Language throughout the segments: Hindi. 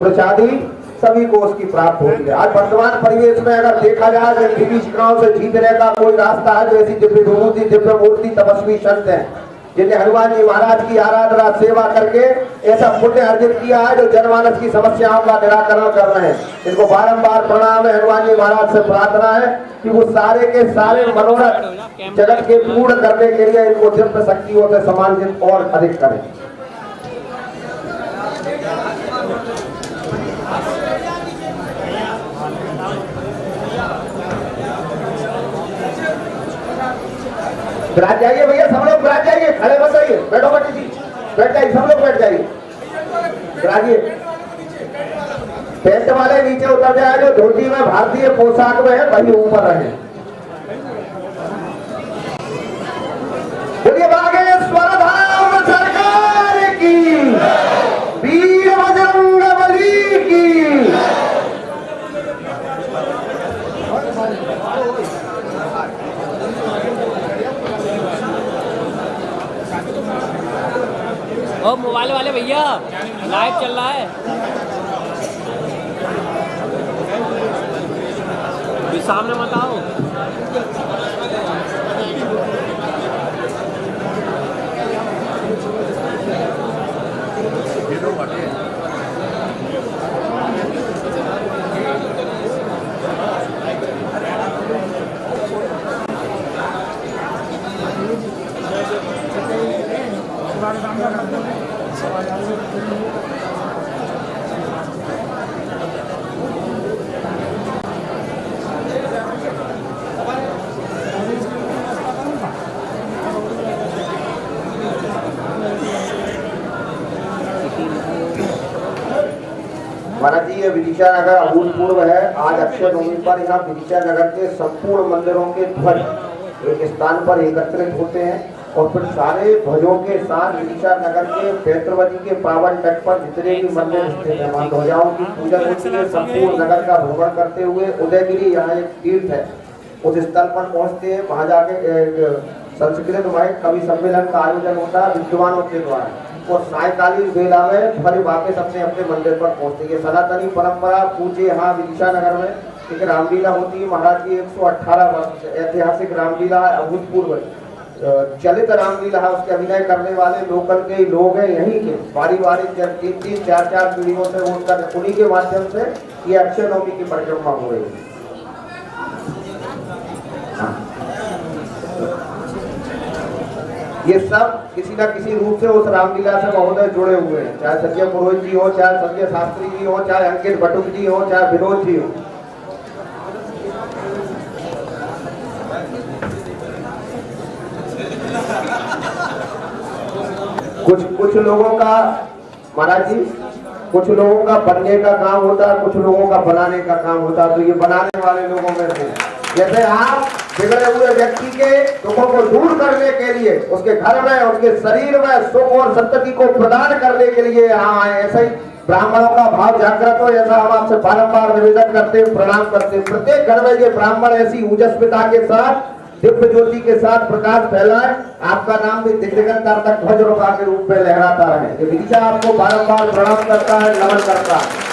प्रसादी सभी को उसकी प्राप्त होती है। आज वर्तमान परिवेश में अगर देखा जाए तो देवी शिखराओं से जीतने का कोई रास्ता है, जो ऐसी दिव्य विभूति दिव्य मूर्ति तपस्वी संत हैं जिन्हें हनुमान जी महाराज की आराधना सेवा करके ऐसा पुण्य अर्जित किया है, जो जनमानस की समस्याओं का निराकरण कर रहे हैं। इनको बारंबार प्रणाम है। हनुमान जी महाराज से प्रार्थना है कि वो सारे के सारे मनोरथ जगत के पूर्ण करने के लिए इनको दिव्य शक्तियों से सम्मानित और अधिक करें। बैठ जाइए भैया, सब लोग बैठ जाइए, खड़े मत रहिए, बैठो मत जी, बैठ जाइए, सब लोग बैठ जाइए, बैठिए। टेंट वाले नीचे उतर जाए, जो धोती में भारतीय पोशाक में है वही ऊपर रहे। बोलिए बागेश्वर धाम सरकार की, वीर बजरंगबली की। ओ मोबाइल वाले भैया, लाइव चल रहा है, भी सामने मत आओ। महाराज जी, ये विदिशा नगर अभूतपूर्व है। आज अक्षय नवमी पर यहाँ विदिशा नगर के संपूर्ण मंदिरों के ध्वज एक स्थान पर एकत्रित होते हैं और फिर सारे ध्वजों के साथ विदिशा नगर के पैतृवती के पावन तट पर जितने भी मंदिर स्थित है वहाँ ध्वजाओं की पूजा होती है। संपूर्ण नगर का भ्रमण करते हुए उदयगिरी यहाँ एक तीर्थ है, उस स्थल पर पहुँचते हैं। वहाँ जाके संस्कृत में कवि सम्मेलन का आयोजन होता है विद्वानों के द्वारा, और सायकालीन बेला में फिर वापस अपने अपने मंदिर पर पहुंचते हैं। सनातनी परंपरा पूछे यहाँ विदिशा नगर में एक रामलीला होती है। महाराज की 118 वर्ष ऐतिहासिक रामलीला अभूतपूर्व चलित रामलीला है। उसके अभिनय करने वाले लोकल के लोग हैं, यहीं के पारिवारिक 3-3, 4-4 पीढ़ियों से उनका उन्हीं के माध्यम से ये अक्षय नवमी की परिक्रमा हो रही है। ये सब किसी न किसी रूप से उस रामलीला से महोदय जुड़े हुए हैं, चाहे संजय पुरोहित जी हो, चाहे संजय शास्त्री जी हो, चाहे अंकित बटुक जी हो, चाहे विनोद जी हो। कुछ लोगों का महाराज जी, कुछ लोगों का बनने का काम होता है, कुछ लोगों का बनाने का काम होता है। तो ये बनाने वाले लोगों में से जैसे आप बिगड़े हुए व्यक्ति के दुखों को दूर करने के लिए उसके घर में, उसके शरीर में सुख और संतति को प्रदान करने के लिए यहाँ आए, ऐसा ही ब्राह्मणों का भाव जागृत हो, ऐसा हम आपसे बारंबार निवेदन करते हैं, प्रणाम करते हैं। प्रत्येक घर में ये ब्राह्मण ऐसी ओजस्विता के साथ दिव्य ज्योति के साथ प्रकाश फैलाए, आपका नाम भी दिग्गंतर तक ध्वज रूपा के रूप में लहराता रहे। ये विदिशा आपको बारंबार प्रणाम करता है, नमन करता है।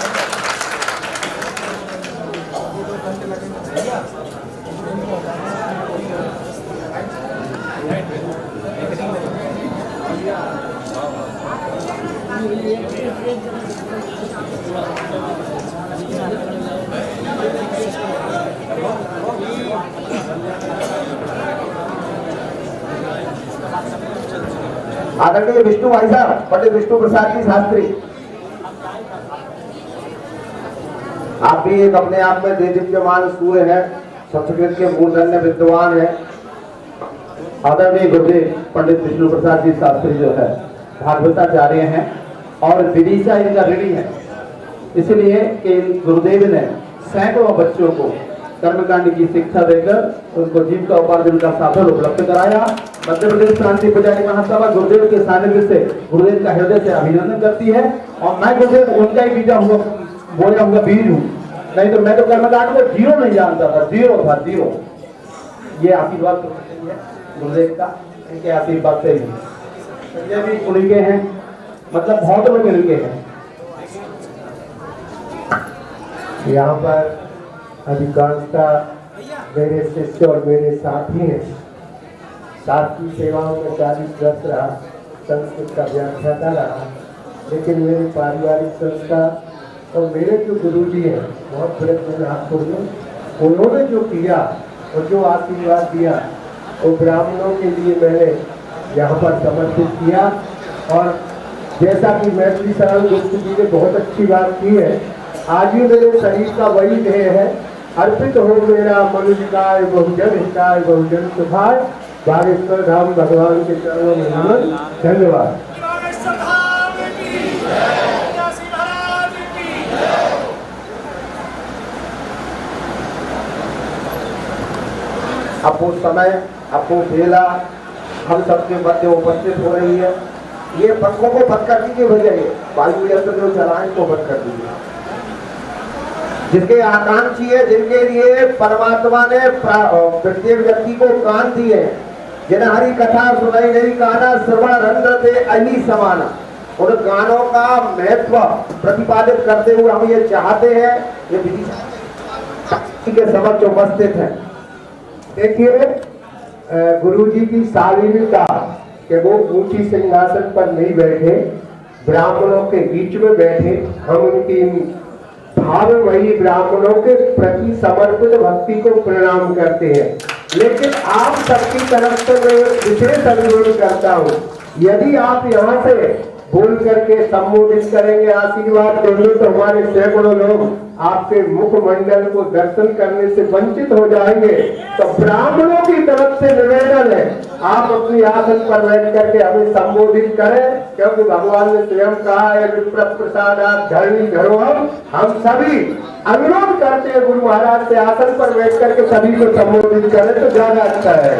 आदरणीय विष्णु भाई साहब, पंडित विष्णु प्रसाद जी शास्त्री, आप भी एक अपने आप में देदीप्यमान सूर्य है, संस्कृत के मूर्धन्य विद्वान है। आदरणीय गुरुदेव पंडित विष्णु प्रसाद जी शास्त्री जो है भागवताचार्य हैं और विदिशा इनका ऋणी है, इसलिए कि गुरुदेव ने सैकड़ों बच्चों को कर्मकांड की शिक्षा देकर उनको जीविका उपार्जन का साधन उपलब्ध कराया। मध्य प्रदेश शांति पुजारी महासभा गुरुदेव के सानिध्य से गुरुदेव का हृदय से अभिनंदन करती है, और मैं गुरुदेव उनका ही बीजा हुआ बोया हुआ बीज हूँ, नहीं तो मैं तो कर्मकांड को जीरो नहीं जानता था, जीरो था, जीरो। ये आशीर्वाद गुरुदेव का, इनके आशीर्वाद से ही संजय भी उन्हीं के हैं, मतलब बहुत लोग इनके हैं। यहाँ पर अधिकांशता मेरे शिष्य और मेरे साथी हैं। साथ की सेवाओं में 40 वर्ष रहा, संस्कृत का व्याख्याता रहा, लेकिन मेरे पारिवारिक संस्था और मेरे जो गुरुजी हैं बहुत बड़े नागपुर में, उन्होंने जो किया और जो आशीर्वाद दिया वो ब्राह्मणों के लिए मैंने यहाँ पर समर्पित किया। और जैसा कि मैथिली शरण गुप्त जी ने बहुत अच्छी बात की है, आज भी मेरे शरीर का वही ध्येय है, अर्पित हो मेरा मनुष्यकाय बहुजन हिताय बहुजन सुखाय, बागेश्वर धाम भगवान के चरणों में नमन। धन्यवाद। अब वो समय, अब वो बेला हम सबके मध्य उपस्थित हो रही है। ये पंखों को बंद कर दीजिए भैया, ये वायु यंत्र जो चलाएं को बंद कर दीजिए। जिसके आकांक्षी है, जिनके लिए परमात्मा ने प्रत्येक व्यक्ति को कान दिए, जिन्हें हरि कथा सुनाई नहीं काना श्रवण रंध्र दे अही समाना, उन गानों का महत्व प्रतिपादित करते हुए हम ये चाहते हैं, ये विधि के समक्ष उपस्थित है। देखिए गुरु जी की शालीनता कि वो ऊंची सिंहासन पर नहीं बैठे, ब्राह्मणों के बीच में बैठे। हम उनकी भाव वही ब्राह्मणों के प्रति समर्पित भक्ति को प्रणाम करते हैं। लेकिन आप सबकी तरफ से मैं विशेष अनुरोध करता हूँ, यदि आप यहाँ से बोल करके संबोधित करेंगे, आशीर्वाद देंगे, तो हमारे सैकड़ों लोग आपके मुखमंडल को दर्शन करने से वंचित हो जाएंगे। तो ब्राह्मणों की तरफ से निवेदन है, आप अपनी आसन पर बैठ करके हमें संबोधित करें, क्योंकि भगवान ने स्वयं कहा है प्रसादात धरणी धरो। हम सभी अनुरोध करते हैं गुरु महाराज से आसन पर बैठ करके सभी को संबोधित करें तो ज्यादा अच्छा है।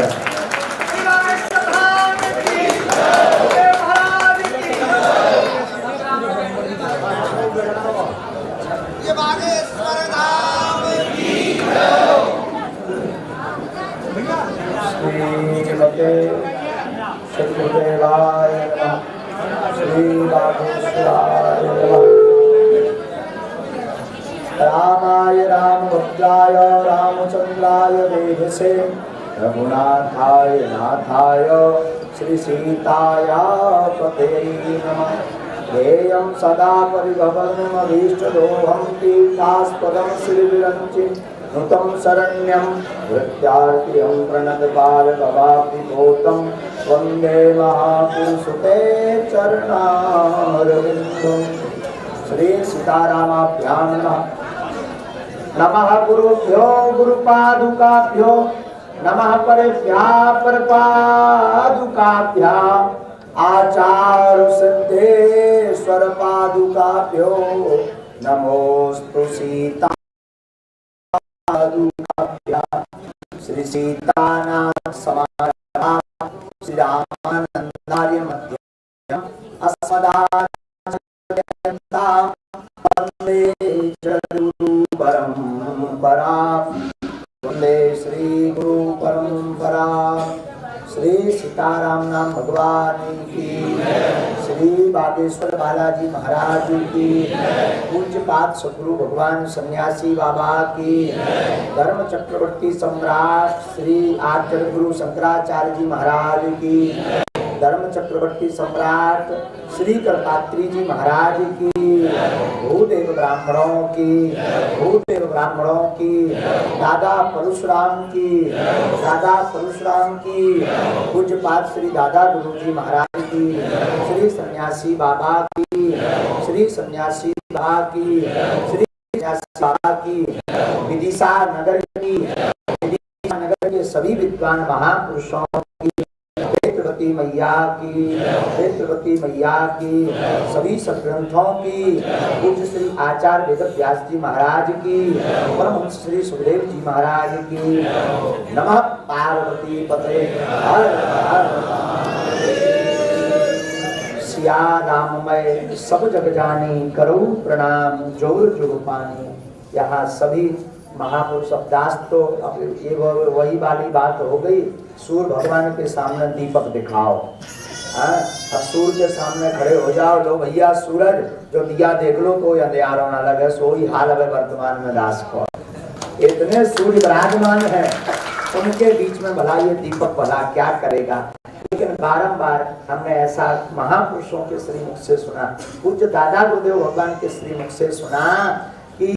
श्रीदेवाय नमः, श्रीराघवेश्वराय नमः। रामाय रामभद्राय रामचंद्राय वेधसे, रघुनाथाय नाथाय श्री सीताय पते नमः। ध्येयं सदा परिभवनमभीष्टदोहं तीर्थास्पदं श्रीविरञ्चिं नुतं शरण्यं वृत्यार्तिहं प्रणतपालभवाब्धिभूतं वन्दे महापुरुषते चरणारविन्दं। श्री सीतारामाभ्यां नमः। गुरुभ्यो गुरुपादुकाभ्यो नमः। परेभ्यः परपादुकाभ्याम् आचार्य सिद्धेश्वर पादुकाभ्यो नमोस्तु सीता पादुकाभ्यां। श्री सीतानाथ समारंभः श्री रामानंदार्य मध्यम अस्मदाचार्यपर्यन्तां वन्दे गुरु परंपरा। वन्दे श्री गुरु परंपरा। श्री सीताराम नाम भगवान की, श्री बागेश्वर बालाजी महाराज की, पूज्यपाद सद्गुरु भगवान सन्यासी बाबा की, धर्म चक्रवर्ती सम्राट श्री आचार्य गुरु शंकराचार्य जी महाराज की, धर्म चक्रवर्ती सम्राट श्री करपात्री जी महाराज की, भूदेव ब्राह्मणों की, भूदेव ब्राह्मणों की, दादा परशुराम की, दादा परशुराम की, पूज्यपाद श्री दादा गुरु जी महाराज की, श्री सन्यासी बाबा की, श्री सन्यासी बाबा की, श्री सन्यासी बाबा की, विदिशा नगर की, विदिशा नगर के सभी विद्वान महापुरुषों की, क्षेत्रवती मैया की, क्षेत्रवती मैया की, सभी सदग्रंथों की, पूज्य श्री आचार्य वेद व्यास जी महाराज की, परमहंस श्री सुखदेव जी महाराज की। नमः पार्वती पते हर हर। सिया राम मैं सब जग जानी, करो प्रणाम जोर जुग पानी। यहाँ सभी महापुरुष अवदास तो अब ये वही वाली बात हो गई, सूर्य भगवान के सामने दीपक दिखाओ। अब सूर्य के सामने खड़े हो जाओ, लो भैया सूरज जो दिया देख लो तो अंधेरा होना लगे, सोई हाल है वर्तमान में दास को। इतने सूर्य विराजमान है, उनके बीच में भला ये दीपक भला क्या करेगा। लेकिन बारंबार हमने ऐसा महापुरुषों के श्रीमुख से सुना, पूज्य दादा गुरुदेव भगवान के श्रीमुख से सुना कि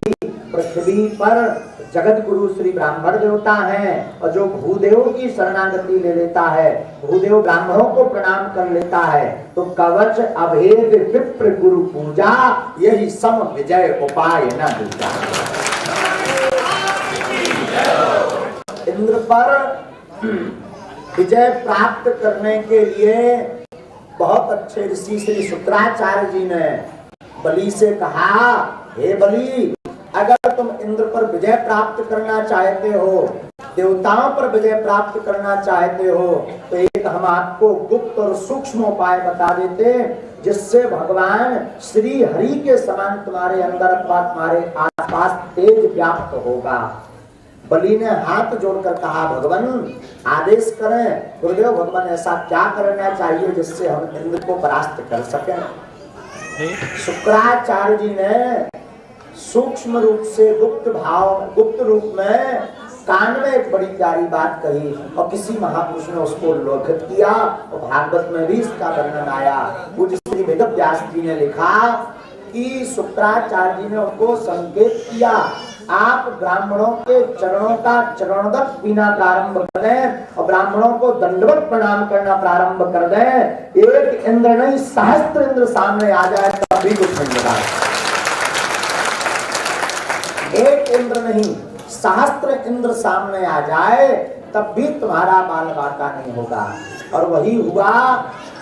पृथ्वी पर जगत गुरु श्री ब्राह्मण देवता हैं, और जो भूदेवों की शरणागति ले लेता है, भूदेव ब्राह्मणों को प्रणाम कर लेता है, तो कवच अभेद विप्र गुरु पूजा, यही सम विजय उपाय न दूजा। इंद्र पर विजय प्राप्त करने के लिए बहुत अच्छे ऋषि श्री शुक्राचार्य जी ने बलि से कहा, हे बलि, अगर तुम इंद्र पर विजय प्राप्त करना चाहते हो, देवताओं पर विजय प्राप्त करना चाहते हो, तो एक हम आपको गुप्त और सूक्ष्म उपाय बता देते, जिससे भगवान श्री हरि के समान तुम्हारे अंदर अथवा तुम्हारे आसपास तेज व्याप्त होगा। बलि ने हाथ जोड़कर कहा, भगवान आदेश करें। गुरुदेव भगवान ऐसा क्या करना चाहिए जिससे हम इंद्र को परास्त कर सकें। शुक्राचार्य जी ने सूक्ष्म रूप से गुप्त रूप में कान में एक बड़ी प्यारी बात कही, और किसी महापुरुष ने उसको लोकत किया, और भागवत में भी इसका वर्णन आया। पूज्य श्री वेद व्यास जी ने लिखा कि शुक्राचार्य जी ने उनको संकेत किया, आप ब्राह्मणों के चरणों का चरणोदक पीना प्रारंभ कर दें, और ब्राह्मणों को दंडवत प्रणाम करना प्रारंभ कर दें। एक इंद्र नहीं, सहस्त्र इंद्र सामने आ जाए तब भी कुछ नहीं होगा। एक इंद्र नहीं, सहस्त्र इंद्र सामने आ जाए तब भी तुम्हारा बाल बाका नहीं होगा। और वही हुआ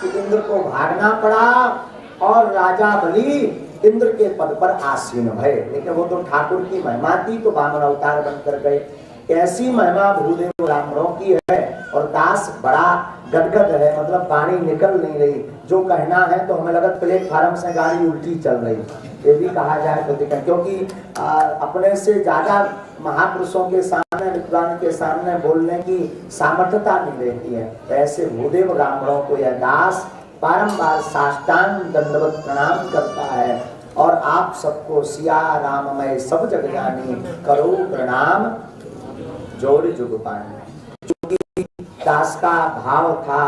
कि इंद्र को भागना पड़ा, और राजा बलि इंद्र के पद पर आसीन भय। लेकिन वो तो ठाकुर की महिमा थी, तो वामन अवतार बनकर गए। कैसी महिमा भूदेव ब्राह्मणों की है, और दास बड़ा गदगद है, मतलब वाणी निकल नहीं रही। जो कहना है तो हमें लगा प्लेटफार्म से गाड़ी उल्टी चल रही, ये भी कहा जाए तो दिक्कत, क्योंकि अपने से ज्यादा महापुरुषों के सामने, विद्वान के सामने बोलने की सामर्थ्यता नहीं रहती है। ऐसे भूदेव ब्राह्मणों को यह दास बारंबार साष्टांग दंडवत प्रणाम करता है, और आप सबको सिया राममय सब जग जानी, करो प्रणाम जोड़ जुग पानी। चूंकि दास का भाव था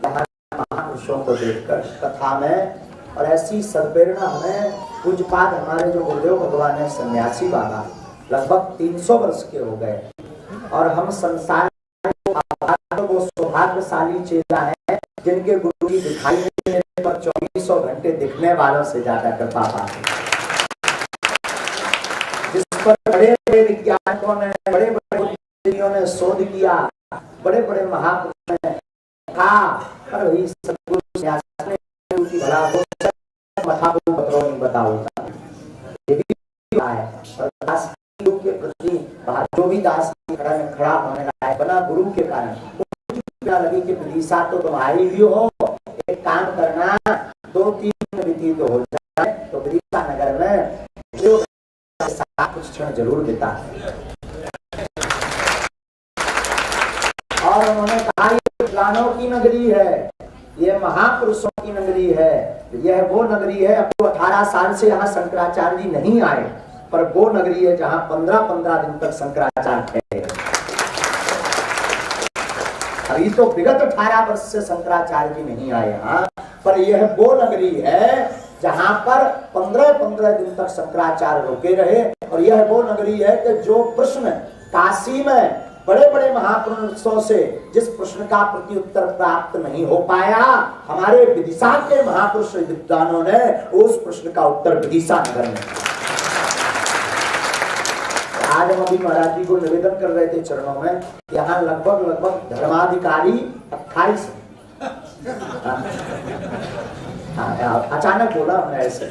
महापुरुषों को देखकर कथा में, और ऐसी सदप्रेरणा हमें पूज्यपाद हमारे जो गुरुदेव भगवान है सन्यासी बाबा, लगभग 300 वर्ष के हो गए, और हम संसार को सौभाग्यशाली चेला है जिनके गुरु जी दिखाई देने पर 2400 घंटे दिखने वालों से ज्यादा कृपा पाते। जिस पर बड़े बड़े वैज्ञानिकों ने, बड़े बड़े बुद्धिजीवियों ने शोध किया, बड़े बड़े महापुरुषों ने कहा, पर वही सद्गुरु ने भला मथा को पत्रों नहीं बताओ। ये भी है, और दास के प्रति जो भी दास खड़ा होने लगा है बना गुरु के कारण, लगी कि विदिशा तो तुम्हारी भी हो, एक काम करना, 2-3 विधि तो हो जाए, तो विदिशा नगर में कुछ क्षण जरूर बिता। और उन्होंने कहा ये विद्वानों की नगरी है, ये महापुरुषों की नगरी है, यह वो नगरी है। अब तो 18 साल से यहाँ शंकराचार्य जी नहीं आए, पर वो नगरी है जहाँ 15-15 दिन तक शंकराचार्य थे। अभी तो विगत 18 वर्ष से शंकराचार्य जी नहीं आए यहाँ, पर यह वो नगरी है जहाँ पर 15-15 दिन तक शंकराचार्य रुके रहे। और यह वो नगरी है कि जो प्रश्न काशी में बड़े बड़े महापुरुषों से जिस प्रश्न का प्रति उत्तर प्राप्त नहीं हो पाया, हमारे विदिशा के महापुरुष विद्वानों ने उस प्रश्न का उत्तर विदिशा नगर में। आज हम अभी महाराज जी को निवेदन कर रहे थे चरणों में, यहाँ लगभग धर्माधिकारी 28। अचानक बोला हमने ऐसे,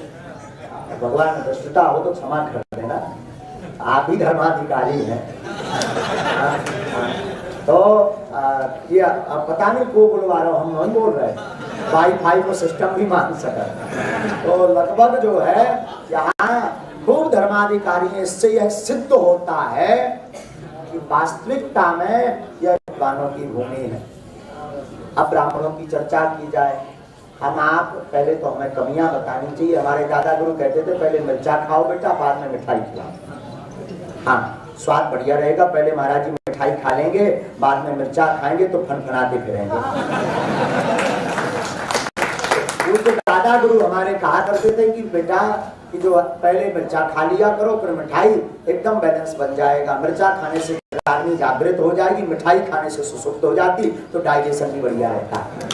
भगवान दृष्टता हो तो क्षमा कर देना, आप ही धर्माधिकारी हैं। तो ये पता नहीं को बुलवा रहा हूँ, हम नहीं बोल रहे, वाईफाई को सिस्टम भी मान सका। तो लगभग जो है यहाँ खूब धर्माधिकारी है। इससे यह सिद्ध होता है कि वास्तविकता में यह विद्वानों की भूमि है। अब ब्राह्मणों की चर्चा की जाए हम आप पहले तो हमें कमियां बतानी चाहिए। हमारे दादा गुरु कहते थे पहले मिर्चा खाओ बेटा, बाद में मिठाई खिलाओ। हाँ, स्वाद बढ़िया रहेगा, पहले महाराज जी मिठाई खा लेंगे, बाद में मिर्चा खाएंगे तो फनफनाते फिरेंगे। तो दादा गुरु हमारे कहा करते थे कि बेटा कि जो पहले मिर्चा खा लिया करो, फिर मिठाई, एकदम बैलेंस बन जाएगा। मिर्चा खाने से आदमी जागृत हो जाएगी, मिठाई खाने से सुसुप्त हो जाती, तो डाइजेशन भी बढ़िया रहता है।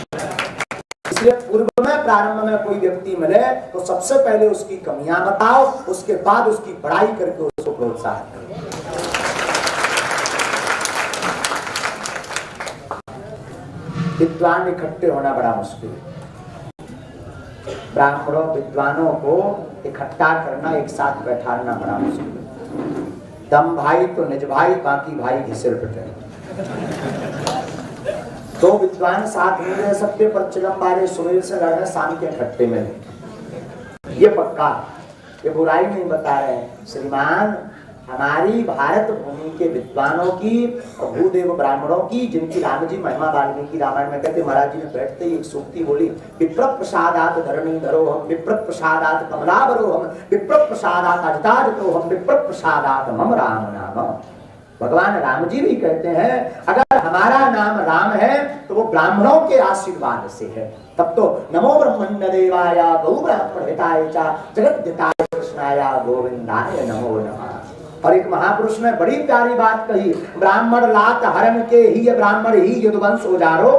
इसलिए पूर्व में प्रारंभ में कोई व्यक्ति मिले तो सबसे पहले उसकी कमियां बताओ, उसके बाद उसकी पढ़ाई करके उसको प्रोत्साहन करो। विद्वान इकट्ठे होना बड़ा मुश्किल है। ब्राह्मणों विद्वानों को इकट्ठा करना, एक साथ बैठाना बड़ा मुश्किल है। दम भाई तो निज भाई, बाकी भाई घिसिर पिटे। दो विद्वान साथ नहीं रह सकते, पर चिदम्बारे सुमेर से लड़े, शाम के इकट्ठे में ये पक्का, ये बुराई नहीं बता रहे हैं श्रीमान। हमारी भारत भूमि के विद्वानों की, भूदेव ब्राह्मणों की, जिनकी राम जी महिमा वाल्मीकि रामायण में कहते, महाराज जी ने बैठते ही एक सूक्ति बोली, विप्र प्रसादात धरणी धरो हम, विप्र प्रसादात कमलावरो हम, विप्र प्रसादात अजताजतो हम, विप्र प्रसादात मम राम नाम। भगवान राम जी भी कहते हैं अगर हमारा नाम राम है तो वो ब्राह्मणों के आशीर्वाद से है। तब तो नमो ब्रह्मण्य देवाय गौ ब्राह्मण हिताय च जगद्धिताय कृष्णाय गोविंदाय नमो नमः। और एक महापुरुष ने बड़ी प्यारी बात कही, ब्राह्मण लात हरण के ही ब्राह्मण ही यदुवंश उजारो।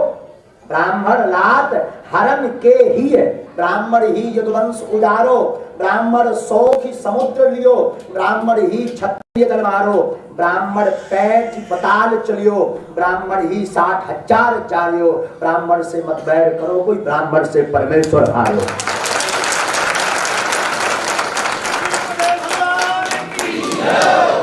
ब्राह्मण लात हरण के ही ब्राह्मण ही यदुवंश उजारो। ब्राह्मण सौखी समुद्र लियो, ब्राह्मण ही क्षत्रिय दल मारो। ब्राह्मण पैठ पताल चलियो, ब्राह्मण ही 60,000 जालियो। ब्राह्मण से मत बैर करो कोई, ब्राह्मण से परमेश्वर हारो।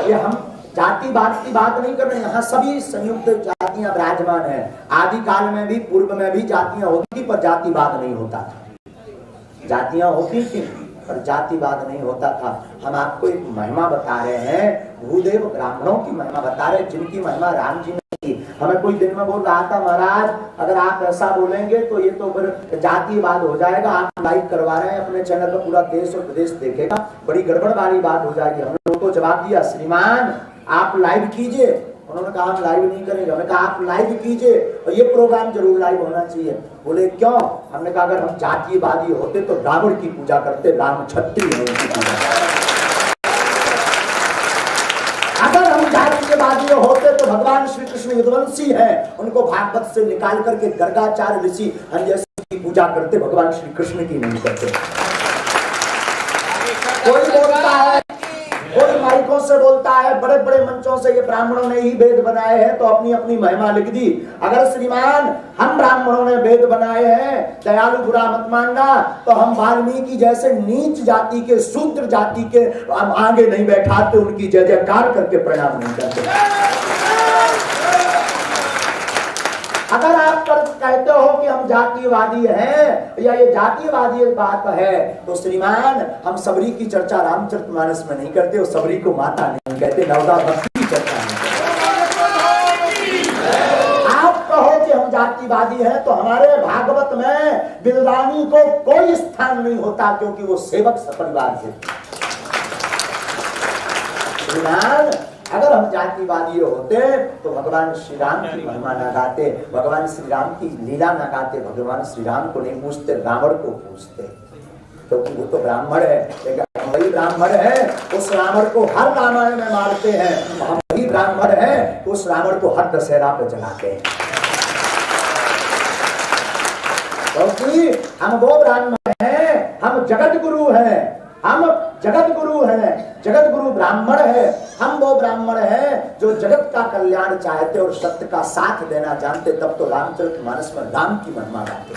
ये हम जातिवाद की बात नहीं कर रहे हैं, यहाँ सभी संयुक्त जातियां विराजमान हैं। आदि काल में भी, पूर्व में भी जातियां होती, पर जातिवाद नहीं होता था। जातियां होती थी पर जातिवाद नहीं होता था। हम आपको एक महिमा बता रहे हैं, भूदेव ब्राह्मणों की महिमा बता रहे हैं, जिनकी महिमा राम जी ने की। हमें कोई दिन में बोल रहा था, महाराज अगर आप ऐसा बोलेंगे तो ये तो फिर जातिवाद हो जाएगा। आप लाइव करवा रहे हैं अपने चैनल पर, पूरा देश और प्रदेश देखेगा, बड़ी गड़बड़ वाली बात हो जाएगी। हमने उनको जवाब दिया, श्रीमान आप लाइव कीजिए। उन्होंने कहा हम लाइव नहीं करेंगे। हमने कहा आप लाइव कीजिए और ये प्रोग्राम जरूर लाइव होना चाहिए। बोले क्यों? हमने कहा अगर हम जातिवादी होते तो रावण की पूजा करते, राम छत्री है उनकी पूजा। अगर हम जातिवादी होते तो भगवान श्री कृष्ण यदुवंशी हैं, उनको भागवत से निकाल करके गर्गाचार्य ऋषि अंजसि की पूजा करते, भगवान श्री कृष्ण की नहीं करते। कोई बोलता है, कोई माइकों से बोलता है, बड़े बड़े मंचों से ये ब्राह्मणों ने ही वेद बनाए हैं, तो अपनी अपनी महिमा लिख दी। अगर श्रीमान हम ब्राह्मणों ने वेद बनाए हैं, दयालु बुरा मत मानना, तो हम वाल्मीकि जैसे नीच जाति के, शूद्र जाति के हम आगे नहीं बैठाते, उनकी जय जयकार करके प्रणाम नहीं करते। अगर आप कहते हो कि हम जातिवादी हैं या ये जातिवादी बात है, तो श्रीमान हम सबरी की चर्चा रामचरितमानस में नहीं करते, और सबरी को माता नहीं कहते, नवदा भक्ति की चर्चा नहीं करते। आप कहो कि हम जातिवादी हैं तो हमारे भागवत में विद्वानी को कोई स्थान नहीं होता, क्योंकि वो सेवक सपरिवार से। श्रीमान अगर हम जातिवादी होते तो भगवान श्री राम की महिमा न गाते, भगवान श्री राम की लीला न गाते, भगवान श्री राम को नहीं पूछते, रावण को पूछते, क्योंकि वो तो ब्राह्मण है। लेकिन हम वही ब्राह्मण है, उस रावण को हर रामायण में मारते हैं। हम वही ब्राह्मण है, उस रावण को हर दशहरा पे जलाते हैं, क्योंकि हम वो ब्राह्मण हैं, हम जगत गुरु हैं, हम जगत गुरु हैं, जगत गुरु ब्राह्मण है। हम वो ब्राह्मण हैं जो जगत का कल्याण चाहते और सत्य का साथ देना जानते, तब तो रामचरितमानस में राम की महिमा गाते।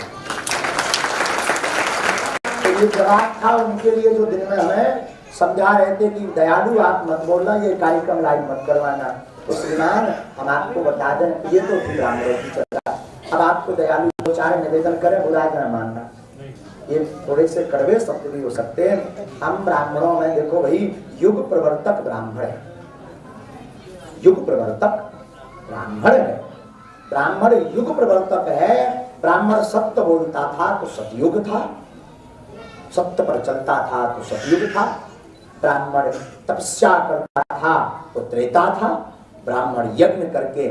तो ये जवाब था उनके लिए, जो दिन में हमें समझा रहे थे कि दयालु आप मत बोलना, ये कार्यक्रम लाइव मत करवाना। तो श्रीमान हम आपको बता दें, ये तो थी ब्राह्मणों की चर्चा। अब आपको दयालु दो चार निवेदन करें, बुरा न मानना, ये थोड़े से कड़वे शब्द भी हो सकते हैं। हम ब्राह्मणों में देखो भाई, युग प्रवर्तक ब्राह्मण है, युग प्रवर्तक ब्राह्मण है। ब्राह्मण युग प्रवर्तक है, ब्राह्मण सत्य बोलता था तो सतयुग था, सत्य पर चलता था तो सतयुग था। ब्राह्मण तपस्या करता था तो त्रेता था। ब्राह्मण यज्ञ करके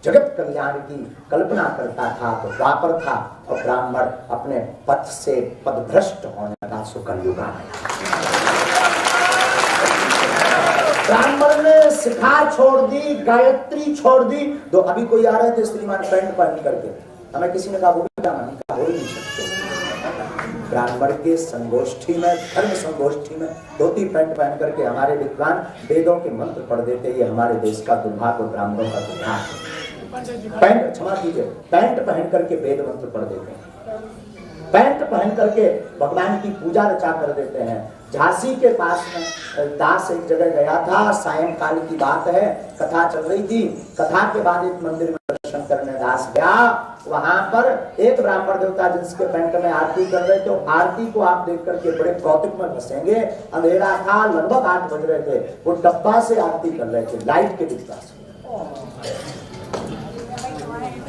जगत कल्याण की कल्पना करता था तो द्वापर था। और ब्राह्मण अपने पथ से पदभ्रष्ट होने का कलयुग आ गया। ब्राह्मण ने शिखा छोड़ दी, गायत्री छोड़ दी। तो अभी कोई आ रहे थे श्रीमान पैंट पहन करके, हमें किसी ने कहा वो क्या हम कहा हो ही नहीं सकते। ब्राह्मण के संगोष्ठी में, धर्म संगोष्ठी में धोती पैंट पहन करके हमारे विद्वान वेदों के मंत्र पढ़ देते। ये हमारे देश का दुर्भाग्य, ब्राह्मणों का दुर्भाग्य। पैंट, क्षमा कीजिए, पैंट पहन करके वेद मंत्र पढ़ देते हैं, पैंट पहन करके भगवान की पूजा रचा कर देते हैं। झांसी के पास में दास एक जगह गया था, सायंकाल की बात है, कथा चल रही थी। कथा के बाद एक मंदिर में दर्शन करने दास गया। वहां पर एक ब्राह्मण देवता जिसके पैंट में आरती कर रहे थे, आरती को आप देख करके बड़े कौतुक में फंसेंगे। अंधेरा था, लगभग 8 बज रहे थे, वो डब्बा से आरती कर रहे थे, लाइट के डिब्बा से।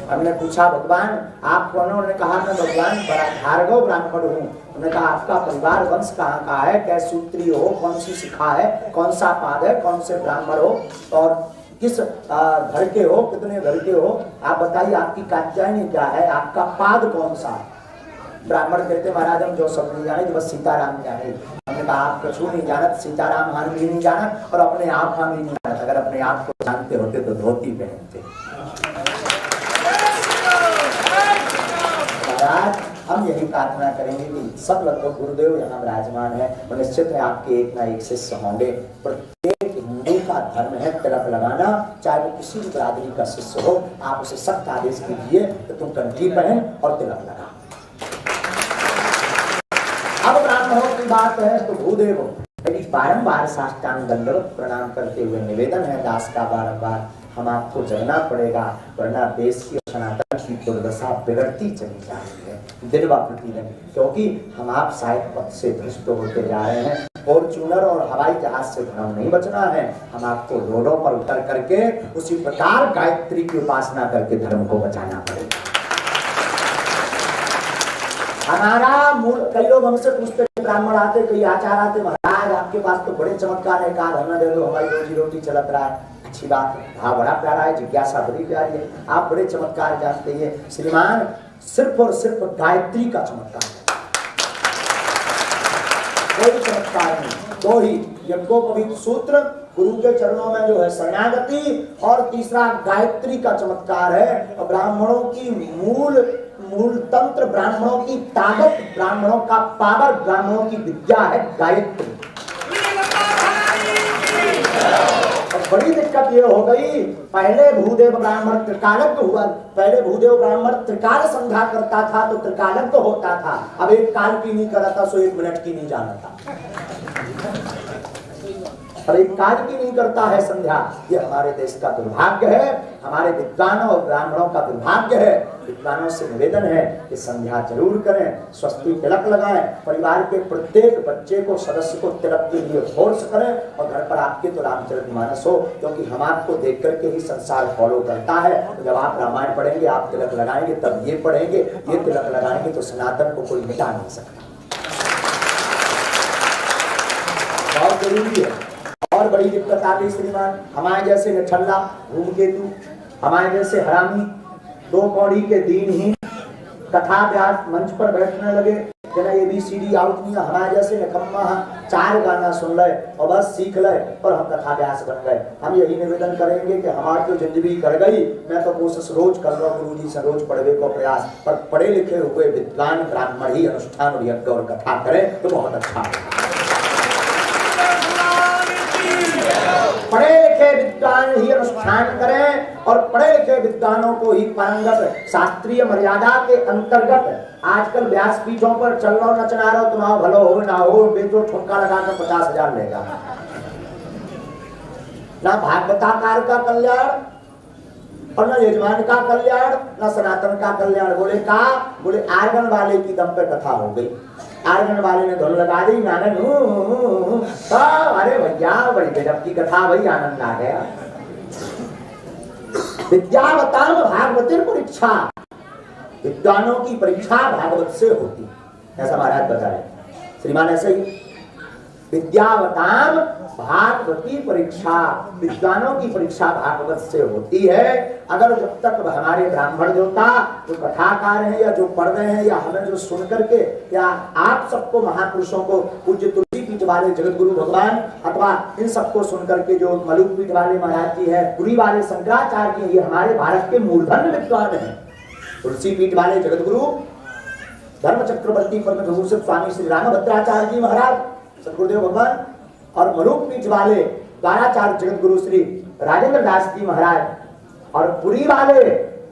हमने पूछा भगवान आप कौन? उन्होंने कहा मैं भगवान बड़ा भार्गव ब्राह्मण हूँ। उन्होंने कहा आपका परिवार वंश कहाँ का है, क्या सूत्री हो, कौन सी शिखा है, कौन सा पाद है, कौन से ब्राह्मण हो और किस घर के हो, कितने घर के हो, आप बताइए। आपकी कात्यायनी क्या है, आपका पाद कौन सा? ब्राह्मण कहते महाराज हम जो सब नहीं जाने, बस सीताराम जाने। हमने कहा आप कछु नहीं जानत, सीताराम हानि भी नहीं जानत और अपने आप हम भी नहीं जानत। अगर अपने आप को जानते होते तो धोती पहनते। महाराज हम यही प्रार्थना करेंगे कि सब लगभग गुरुदेव यहाँ विराजमान है और निश्चित है आपके एक ना एक शिष्य होंगे। प्रत्येक हिंदू का धर्म है तिलक लगाना, चाहे वो किसी भी बिरादरी का शिष्य हो। आप उसे सख्त आदेश कीजिए तो तुम कंठी पहन और तिलक लगा। अब ब्राह्मणों की बात है तो भूदेव बारंबार साष्टांग दंडवत प्रणाम करते हुए निवेदन है दास का बारंबार, हम आपको जगना पड़ेगा वरना देश की सनातन की दुर्दशा बिगड़ती चली जा रही है दिन ब प्रतिदिन, क्योंकि हम आप शायद पथ से भ्रष्ट होते जा रहे हैं। फॉर्च्यूनर और हवाई जहाज से धर्म नहीं बचना है, हम आपको रोडों पर उतर करके उसी प्रकार गायत्री की उपासना करके धर्म को बचाना पड़ेगा। हमारा मूल, कई लोग हमसे पूछते ब्राह्मण आते, कई आचार आते, महाराज आपके पास तो बड़े चमत्कार है, कहा धरना दे दो हमारी रोजी रोटी चलत रहा है। अच्छी बात है, हाँ बड़ा प्यारा है, जिज्ञासा बड़ी प्यारी है, आप बड़े चमत्कार जानते हैं। श्रीमान सिर्फ और सिर्फ गायत्री का चमत्कार है, कोई चमत्कार नहीं। दो ही यज्ञोपवीत सूत्र, गुरु के चरणों में जो है शरणागति, और तीसरा गायत्री का चमत्कार है। और ब्राह्मणों की मूल तंत्र, ब्राह्मणों की ताकत, ब्राह्मणों का पावर, ब्राह्मणों की विद्या है गायत्री। बड़ी दिक्कत ये हो गई, पहले भूदेव ब्राह्मण त्रिकालज्ञ हुआ, पहले भूदेव ब्राह्मण त्रिकाल संध्या करता था तो त्रिकालज्ञ होता था। अब एक काल की नहीं कर रहा था सो 1 मिनट की नहीं जाना था, और एक काल की नहीं करता है संध्या। ये हमारे देश का दुर्भाग्य है, हमारे विद्वानों और ब्राह्मणों का दुर्भाग्य है। विद्वानों से निवेदन है कि संध्या जरूर करें, स्वस्ति तिलक लगाएं, परिवार के प्रत्येक बच्चे को, सदस्य को तिलक के लिए फोर्स करें, और घर पर आपके तो रामचरितमानस हो, क्योंकि हम आपको देख करके ही संसार फॉलो करता है। तो जब आप रामायण पढ़ेंगे, आप तिलक लगाएंगे, तब ये पढ़ेंगे, ये तिलक लगाएंगे तो सनातन को कोई मिटा नहीं सकता। बहुत जरूरी है। और बड़ी दिक्कत आ गई श्रीमान, हमारे जैसे निठल्ला धूमकेतु, हमारे जैसे हरामी, 2 कौड़ी के दीनहीन कथा व्यास मंच पर बैठने लगे, जना ABCD आउट नहीं। हमारे जैसे निकम्मा 4 गाना सुन ले और बस सीख ले और हम कथा व्यास बन गए। हम यही निवेदन करेंगे कि हमारी तो जिंदगी कर गई, मैं तो कोशिश रोज कर रहा हूँ गुरु जी से रोज पढ़ने को प्रयास, पर पढ़े लिखे हुए विद्वान ब्राह्मण ही अनुष्ठान और यज्ञ और कथा करें तो बहुत अच्छा है। पढ़े लिखे विद्वान ही अनुष्ठान करें और पढ़े लिखे विद्वानों को ही पारंगत शास्त्रीय मर्यादा के अंतर्गत। आजकल व्यास पीठों पर चल रहा नचना रहो, तुम्हारा भलो हो ना हो, बेचो ठुमका लगाकर 50,000 लेगा। ना भागवताकार का कल्याण और ना यजमान का कल्याण, ना सनातन का कल्याण। बोले आर्गन वाले की दम पे कथा हो गई, आर्गन वाले ने धुन लगा दी, नानन अरे भैया बड़ी गजब की कथा, भाई आनंद आ गया। विद्यावताम भागवती परीक्षा, विद्वानों की परीक्षा भागवत से होती, ऐसा महाराज बता रहे। श्रीमान ऐसे ही विद्यावताम भागवती परीक्षा, विद्वानों की परीक्षा भागवत से होती है। अगर जब तक हमारे ब्राह्मण देवता जो कथाकार हैं या जो पढ़ रहे हैं या हमें जो सुन करके या आप सबको महापुरुषों को पूज्य तुलसी पीठ वाले जगत गुरु भगवान अथवा इन सबको सुन करके जो मलुक पीठ वाले महाराज जी है, पुरी वाले शंकराचार्य जी, ये हमारे भारत के मूलधन विद्वान हैं। तुलसी पीठ वाले जगत गुरु धर्म चक्रवर्ती परम विभूषित स्वामी श्री रामभद्राचार्य जी महाराज सदगुरुदेव भगवान और मलुक पीठ वाले द्वाराचार्य जगत गुरु श्री राजेंद्र दास जी महाराज और पुरी वाले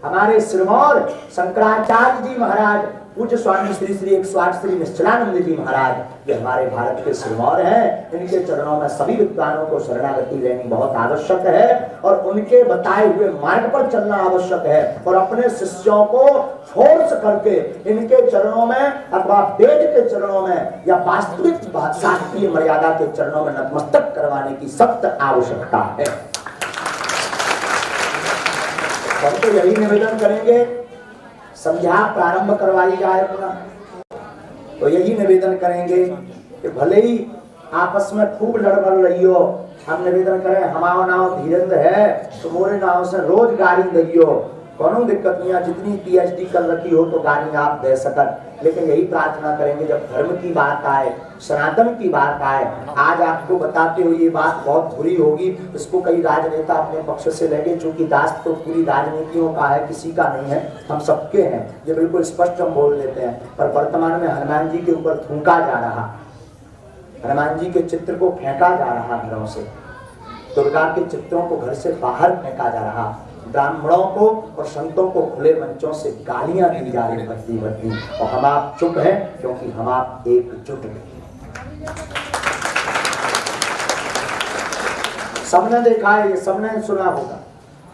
हमारे सिरमौर शंकराचार्य जी महाराज पूज्य स्वामी श्री श्री 108 श्री निश्चलानंद जी महाराज, ये हमारे भारत के सिरमौर हैं। इनके चरणों में सभी विद्वानों को शरणागति लेनी बहुत आवश्यक है और उनके बताए हुए मार्ग पर चलना आवश्यक है और अपने शिष्यों को फोर्स करके इनके चरणों में अथवा वेद के चरणों में या वास्तविक शास्त्रीय मर्यादा के चरणों में नतमस्तक करवाने की सख्त आवश्यकता है। हम तो यही निवेदन करेंगे, संध्या प्रारंभ करवाई जाए पुनः, तो यही निवेदन करेंगे कि भले ही आपस में खूब लड़बड़ रही हो, हम निवेदन करें हमारा नाम धीरेन्द्र है तो मोरे नाम से रोज गाड़ी दइयो, कोनो दिक्कत नहीं है। जितनी पीएचडी कर रखी हो तो गाड़ी आप दे सकत, लेकिन यही प्रार्थना करेंगे जब धर्म की बात आए, सनातन की बात आए, आज आपको बताते हुए ये बात बहुत बुरी होगी, इसको कई राजनेता अपने पक्ष से लेंगे, चूंकि दास तो पूरी राजनीतियों का है, किसी का नहीं है, हम सबके हैं, ये बिल्कुल स्पष्ट हम बोल देते हैं। पर वर्तमान में हनुमान जी के ऊपर थूका जा रहा, हनुमान जी के चित्र को फेंका जा रहा घरों से, दुर्गा के चित्रों को घर से बाहर फेंका जा रहा, ब्राह्मणों को और संतों को खुले मंचों से गालियां दी जा रही भक्ति भक्ति, और हम आप चुप हैं क्योंकि हम आप एकजुट हैं। सबने देखा है, ये सबने सुना होगा,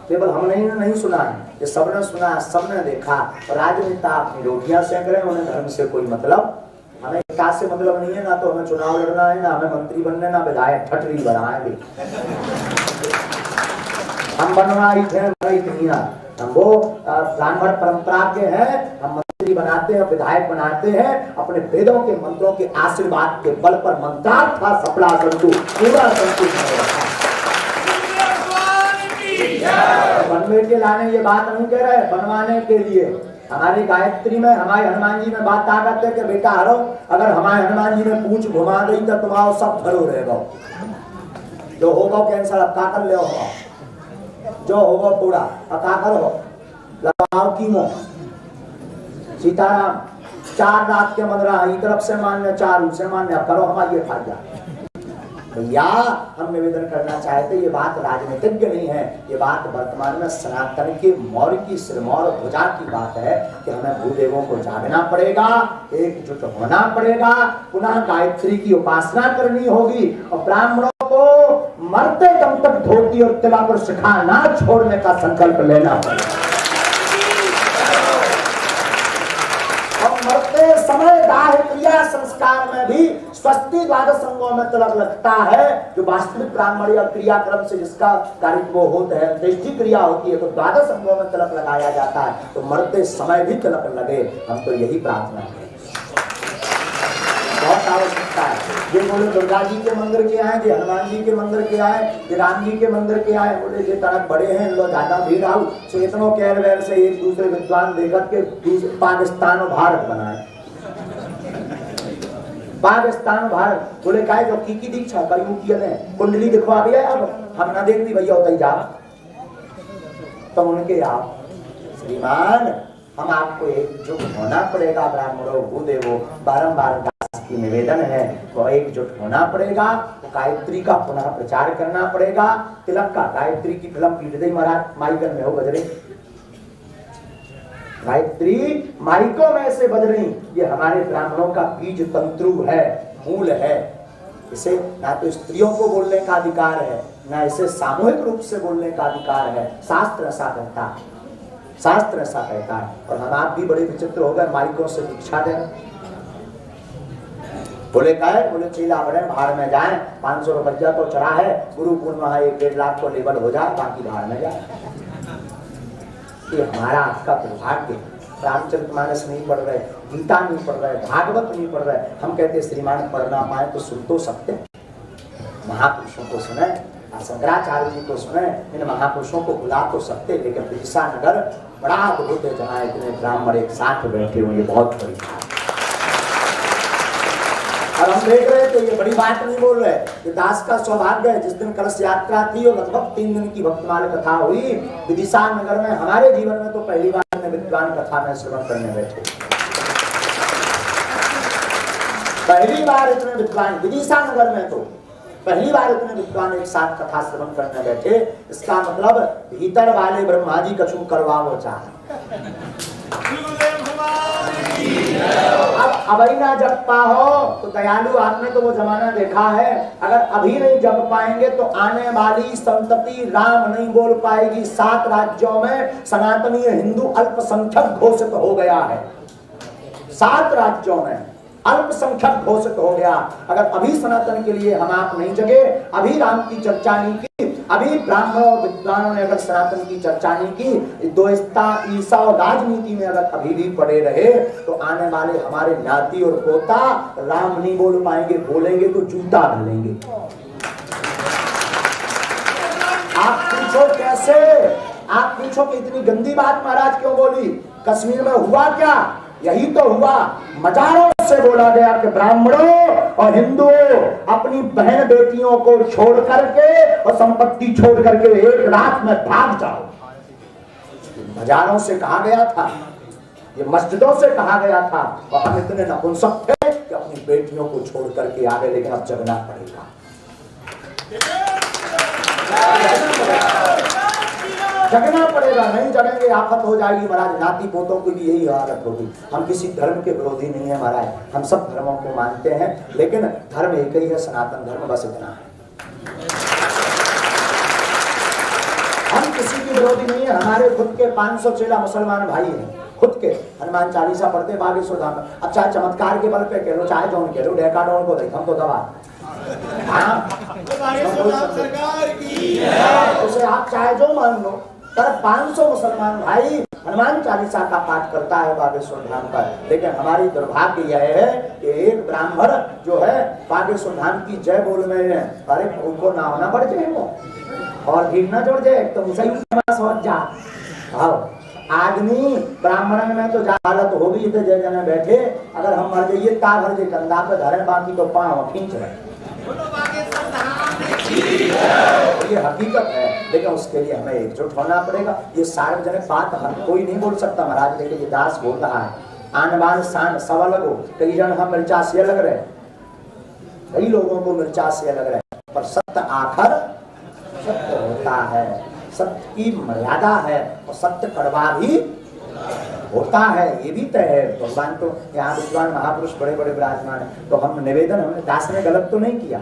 केवल हमने नहीं सुना है, ये सबने सुना, सबने देखा। राजनेता अपनी रोटियां सेक रहे हैं, उन्हें धर्म से कोई मतलब, हमें विकास से मतलब नहीं है, ना तो हमें चुनाव लड़ना है, ना हमें मंत्री बनने, ना विधायक, ठटरी बनाएंगे हम बनवाई थे हम वो ब्राह्मण परंपरा के हैं, हम मंत्री बनाते हैं, विधायक बनाते हैं, अपने वेदों के मंत्रों के आशीर्वाद के बल पर मंत्रार्थ था सफला संतु पूरा संतु बनवे के लाने ये बात नहीं कह रहे, बनवाने के लिए। हमारी गायत्री में, हमारे हनुमान जी में बात ताकत है कि बेटा हरो, अगर हमारे हनुमान जी ने पूछ घुमा गई तो तुम्हारा सब भरो रहेगा, जो होगा कैंसर अब का कर ले होगा, जो होगा पूरा अकाकर हो लगाओ कीमो। सीताराम 4 रात के मन रहा, एक तरफ से मान्य 4 उसे मान्य, करो हमारी ये फायदा। भैया हम निवेदन करना चाहते, ये बात राजनीतिज्ञ नहीं है, ये बात वर्तमान में सनातन के मौर्य की सिरमौर ध्वजा की बात है कि हमें भूदेवों को जागना पड़ेगा, एकजुट होना पड़ेगा, पुनः गायत्री की उपासना करनी होगी और ब्राह्मणों को मरते दम तक धोती और तिलक और शिखा ना छोड़ने का संकल्प लेना पड़ेगा। और मरते समय दाह क्रिया संस्कार में भी स्वस्ति द्वादश अंगों में तिलक लगता है, जो वास्तविक ब्राह्मण या क्रियाक्रम से जिसका कार्य वो होता है, दृष्टि क्रिया होती है, तो द्वादश अंगों में तिलक लगाया जाता है, तो मरते समय भी तिलक लगे। हम तो यही प्रार्थना करें, बहुत आवश्यकता है। ये बोले दुर्गा जी के मंदिर के आए, ये हनुमान जी के मंदिर के आए, ये राम जी के मंदिर के आए, बोले ये तरफ बड़े हैं, लोग ज्यादा भीड़ आओ, तो इतनों कैर वैर से एक दूसरे विद्वान देखत के पाकिस्तान और भारत बनाए, पाकिस्तान भारत। बोले काय जो की दीक्षा कयूं किए ने कुंडली दिखवा भी है, अब हम ना देख दी भैया होता ही जा, तो उनके आप श्रीमान हम आपको एकजुट होना पड़ेगा, ब्राह्मणों भूदेवो बारंबार की निवेदन है, तो एकजुट होना पड़ेगा, तो गायत्री का पुनः प्रचार करना पड़ेगा। तिलक का गायत्री की फिल्म पीट दे महाराज माइकन में हो बजरे, गायत्री माइकों में से बजरी, ये हमारे ब्राह्मणों का बीज तंत्रु है, मूल है। इसे ना तो स्त्रियों को बोलने का अधिकार है, ना इसे सामूहिक रूप से बोलने का अधिकार है, शास्त्र ऐसा कहता है, शास्त्र ऐसा कहता है। और हम आप भी बड़े विचित्र हो गए, माइकों से दीक्षा दें। बोले का है, बोले चीला बड़े बाहर में जाए, 500 रुपया तो चढ़ा है, गुरु पूर्णिमा 1-1.5 लाख को लेवल हो जाए, बाकी बाहर में जाए। ये हमारा आपका दुर्भाग्य, रामचरितमानस नहीं पढ़ रहे, गीता नहीं पढ़ रहे, भागवत नहीं पढ़ रहे, हम कहते श्रीमान पढ़ ना पाए तो सुन तो सकते, महापुरुषों को सुने, शंकराचार्य जी को सुने, इन महापुरुषों को बुला तो सकते, लेकिन बिरसा नगर बड़ा अद्भुत है जहाँ इतने ब्राह्मण एक साथ बैठे हुए, ये बहुत बड़ी बात। और हम देख रहे थे, ये बड़ी बात नहीं बोल रहे, ये दास का सौभाग्य है। जिस दिन कलश यात्रा थी और लगभग 3 दिन की भक्तमाल कथा हुई विदिशा नगर में, हमारे जीवन में तो पहली बार में विद्वान कथा में श्रवण करने बैठे, पहली बार इतने विद्वान विदिशा नगर में, तो पहली बार इतने विद्वान एक साथ कथा श्रवण करने बैठे। इसका मतलब भीतर वाले ब्रह्मा जी कछु करवा वो चाहे। अब अभी ना जग पाओ तो दयालु आपने तो वो जमाना देखा है, अगर अभी नहीं जग पाएंगे तो आने वाली संतति राम नहीं बोल पाएगी। 7 राज्यों में सनातनी हिंदू अल्पसंख्यक घोषित हो गया है, 7 राज्यों में अल्पसंख्यक घोषित हो गया। अगर अभी सनातन के लिए हम आप नहीं जगे, अभी राम की चर्चा नहीं की, अभी ब्राह्मणों और विद्वानों ने अगर सनातन की चर्चा नहीं की, दोस्ता ईसा और राजनीति में अगर अभी भी पड़े रहे तो आने वाले हमारे नाती और पोता राम नहीं बोल पाएंगे, बोलेंगे तो जूता डालेंगे। आप पूछो कैसे, आप पूछो कि इतनी गंदी बात महाराज क्यों बोली। कश्मीर में हुआ क्या, यही तो हुआ, मजारों से बोला गया कि ब्राह्मणों और हिंदुओं अपनी बहन बेटियों को छोड़ करके और संपत्ति छोड़ करके एक रात में भाग जाओ। मजारों से कहा गया था, ये मस्जिदों से कहा गया था, और हम इतने नपुंसक थे कि अपनी बेटियों को छोड़ करके आ गए, लेकिन अब जगना पड़ेगा। जगना पड़ेगा, नहीं जगेंगे आफत हो जाएगी महाराज। नाती पोतों की भी यही हालत होगी। हम किसी धर्म के विरोधी नहीं है महाराज, हम सब धर्मों को मानते हैं, लेकिन धर्म एक ही है, सनातन धर्म, बस इतना है। हम किसी के विरोधी नहीं है। हमारे खुद के 500 चेला मुसलमान भाई हैं, खुद के हनुमान चालीसा पढ़ते बागेश्वर धाम। अब चाहे चमत्कार के बल पे कह लो, चाहे जौन कह लो, डेकाडोन को देख हम तो दबा, उसे आप चाहे जो मान लो, पर 500 मुसलमान भाई हनुमान चालीसा का पाठ करता है बागेश्वर धाम पर। लेकिन हमारी दुर्भाग्य यह है कि एक ब्राह्मण जो है बागेश्वर धाम की जय बोल में है, अरे उनको ना होना पड़ जाए वो और भीड़ ना जोड़ जाए तो मुझे समझ जा। आदमी ब्राह्मण में तो हालत होगी, इतने जय जने बैठे, अगर हम मर जाइए ता भर जाए कंधा पे धरे, बाकी तो पाँव खींच रहे। ये हकीकत है, लेकिन उसके लिए हमें एकजुट होना पड़ेगा। ये सार्वजनिक बात हर कोई नहीं बोल सकता महाराज, लेकिन ये दास बोल रहा है। आन बान शान सब अलग हो, कई जन हम मिर्चा से अलग रहे, कई लोगों को मिर्चा से अलग रहे, पर सत्य आखिर सत्य होता है, सत्य की मर्यादा है, और सत्य कड़वा भी होता है, ये भी तय है। भगवान तो यहाँ विद्वान महापुरुष बड़े बड़े विराजमान है, तो हम निवेदन, हमने दास ने गलत तो नहीं किया,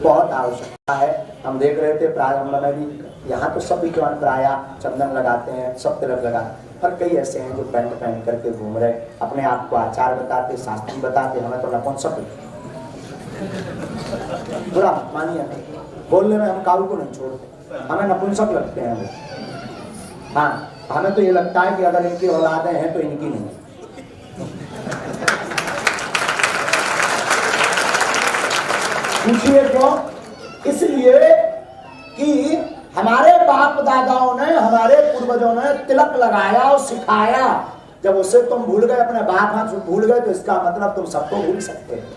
बहुत आवश्यकता है। हम देख रहे थे प्रारंभ में भी, यहाँ तो सब विद्वान प्राय चंदन लगाते हैं, सब तिलक लगाते हैं, पर कई ऐसे हैं जो पैंट पहन करके घूम रहे, अपने आप को आचार बताते, शास्त्री बताते, हमें तो नपुंसक बुरा मानिए, बोलने में हम काबू को नहीं छोड़ते, हमें नपुंसक लगते हैं वो। हाँ, हमें तो ये लगता है कि अगर इनकी औलादें हैं तो इनकी नहीं। पूछिए क्यों? इसलिए कि हमारे बाप दादाओं ने, हमारे पूर्वजों ने तिलक लगाया और सिखाया। जब उसे तुम भूल गए, अपने बाप हाथ भूल गए, तो इसका मतलब तुम सबको भूल सकते हैं।